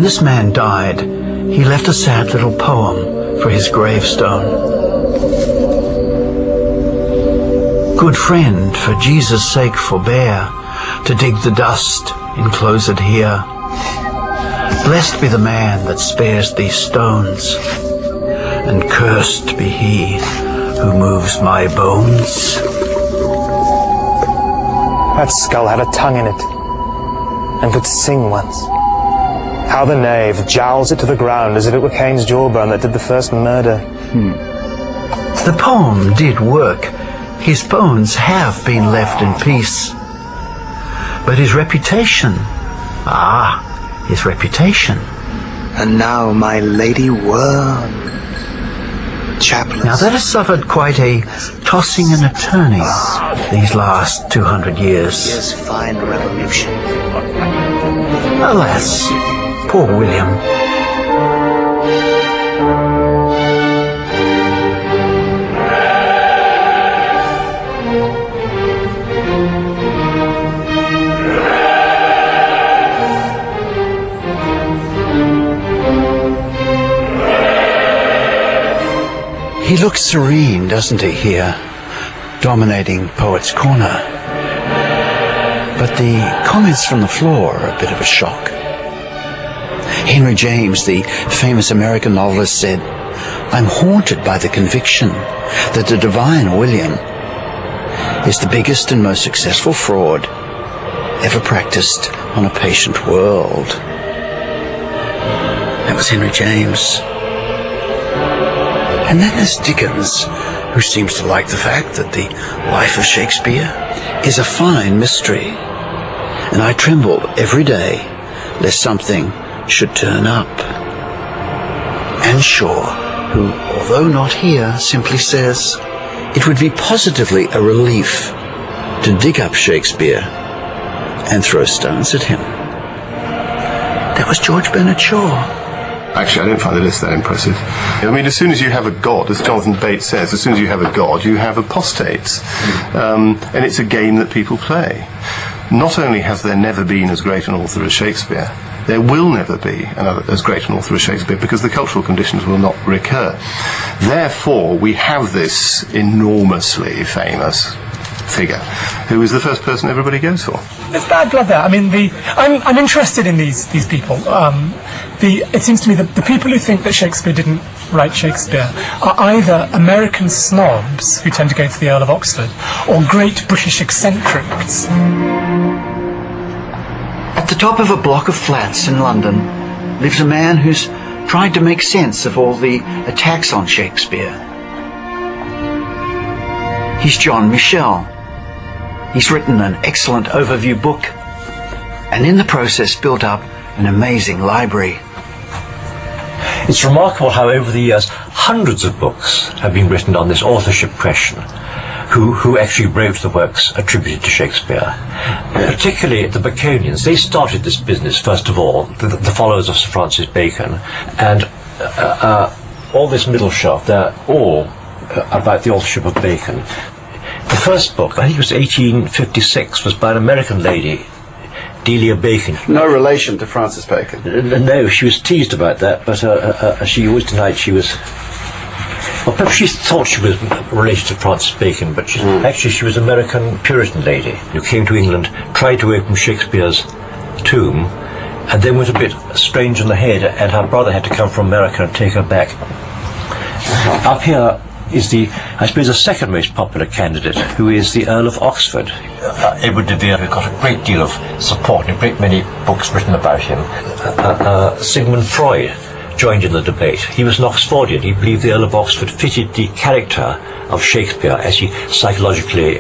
this man died, he left a sad little poem for his gravestone. Good friend, for Jesus' sake forbear to dig the dust enclosed here. Blessed be the man that spares these stones, and cursed be he who moves my bones. That skull had a tongue in it, and could sing once. How the knave jowls it to the ground as if it were Cain's jawbone that did the first murder. The poem did work. His bones have been left in peace. But his reputation, his reputation. And now my lady worm, chaplain. Now that has suffered quite a tossing and a turning these last 200 years. Yes, fine revolution. Alas, poor William. He looks serene, doesn't he, here, dominating Poets' Corner. But the comments from the floor are a bit of a shock. Henry James, the famous American novelist, said, "I'm haunted by the conviction that the divine William is the biggest and most successful fraud ever practiced on a patient world." That was Henry James. And then there's Dickens, who seems to like the fact that the life of Shakespeare is a fine mystery. And I tremble every day lest something should turn up. And Shaw, who, although not here, simply says, it would be positively a relief to dig up Shakespeare and throw stones at him. That was George Bernard Shaw. Actually, I don't find the list that impressive. I mean, as soon as you have a god, as Jonathan Bates says, as soon as you have a god, you have apostates. And it's a game that people play. Not only has there never been as great an author as Shakespeare, there will never be as great an author as Shakespeare, because the cultural conditions will not recur. Therefore, we have this enormously famous figure, who is the first person everybody goes for. There's bad blood there. I mean, I'm interested in these people. It seems to me that the people who think that Shakespeare didn't write Shakespeare are either American snobs who tend to go for the Earl of Oxford, or great British eccentrics. At the top of a block of flats in London lives a man who's tried to make sense of all the attacks on Shakespeare. He's John Michel. He's written an excellent overview book, and in the process built up an amazing library. It's remarkable how over the years hundreds of books have been written on this authorship question. Who actually wrote the works attributed to Shakespeare? Particularly the Baconians. They started this business, first of all, the followers of Sir Francis Bacon, and all this middle shelf, they're all about the authorship of Bacon. The first book, I think it was 1856, was by an American lady, Delia Bacon. No relation to Francis Bacon. No, she was teased about that, but she always denied she was... Well, perhaps she thought she was related to Francis Bacon, but actually she was an American Puritan lady who came to England, tried to open Shakespeare's tomb, and then went a bit strange in the head, and her brother had to come from America and take her back. Up here is I suppose, the second most popular candidate, who is the Earl of Oxford. Edward de Vere got a great deal of support and a great many books written about him. Sigmund Freud joined in the debate. He was an Oxfordian. He believed the Earl of Oxford fitted the character of Shakespeare as he psychologically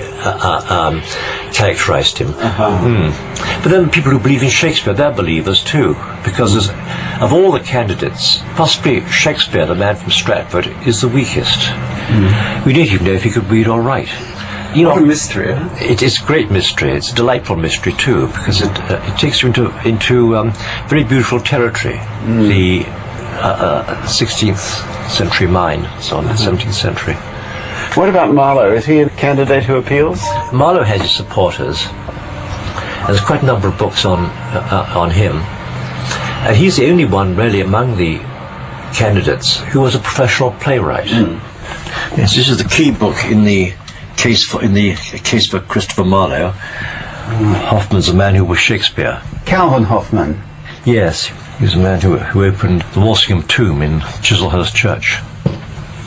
characterized him. But then people who believe in Shakespeare, they're believers too, because of all the candidates, possibly Shakespeare, the man from Stratford, is the weakest. We don't even know if he could read or write. You know, what a mystery, huh? It is a great mystery. It's a delightful mystery too, because it takes you into very beautiful territory. The 16th century mind, so on, the 17th century. What about Marlowe? Is he a candidate who appeals? Marlowe has his supporters. There's quite a number of books on him. And he's the only one really among the candidates who was a professional playwright. Yes, this is the key book in the case for Christopher Marlowe. Hoffman's a man who was Shakespeare. Calvin Hoffman. Yes, he was a man who opened the Walsingham tomb in Chislehurst Church.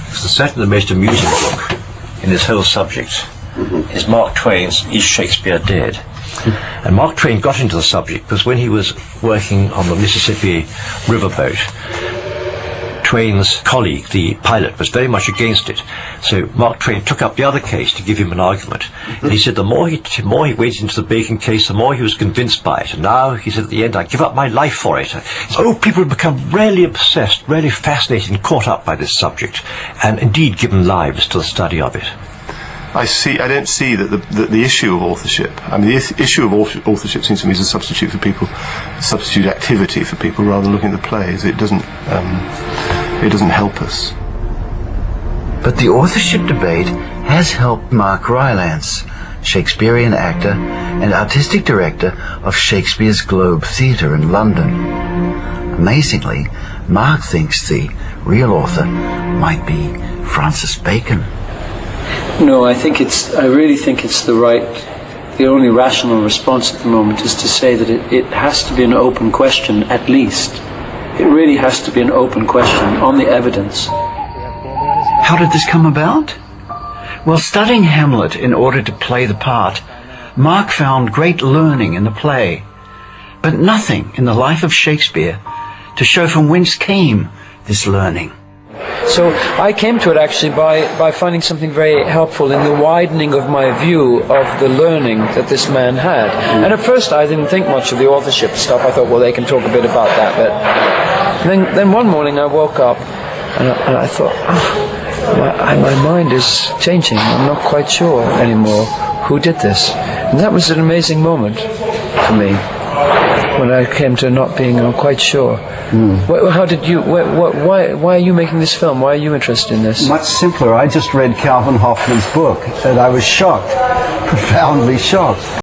It's certainly the most amusing book in this whole subject is Mark Twain's Is Shakespeare Dead? And Mark Twain got into the subject because when he was working on the Mississippi riverboat, Twain's colleague, the pilot, was very much against it. So Mark Twain took up the other case to give him an argument. And he said the more he went into the Bacon case, the more he was convinced by it. And now, he said at the end, I give up my life for it. So people have become really obsessed, really fascinated and caught up by this subject, and indeed given lives to the study of it. I don't see that the issue of authorship. I mean, the issue of authorship seems to me is a substitute for people, substitute activity for people, rather than looking at the plays. It doesn't help us. But the authorship debate has helped Mark Rylance, Shakespearean actor and artistic director of Shakespeare's Globe Theatre in London. Amazingly, Mark thinks the real author might be Francis Bacon. No, I really think it's the only rational response at the moment is to say that it has to be an open question, at least. It really has to be an open question on the evidence. How did this come about? Well, studying Hamlet in order to play the part, Mark found great learning in the play, but nothing in the life of Shakespeare to show from whence came this learning. So I came to it actually by finding something very helpful in the widening of my view of the learning that this man had. And at first I didn't think much of the authorship stuff. I thought, well, they can talk a bit about that. But then one morning I woke up and I thought, my mind is changing. I'm not quite sure anymore who did this. And that was an amazing moment for me when I came to not being quite sure. How did you? Why are you making this film? Why are you interested in this? Much simpler. I just read Calvin Hoffman's book and I was shocked, profoundly shocked.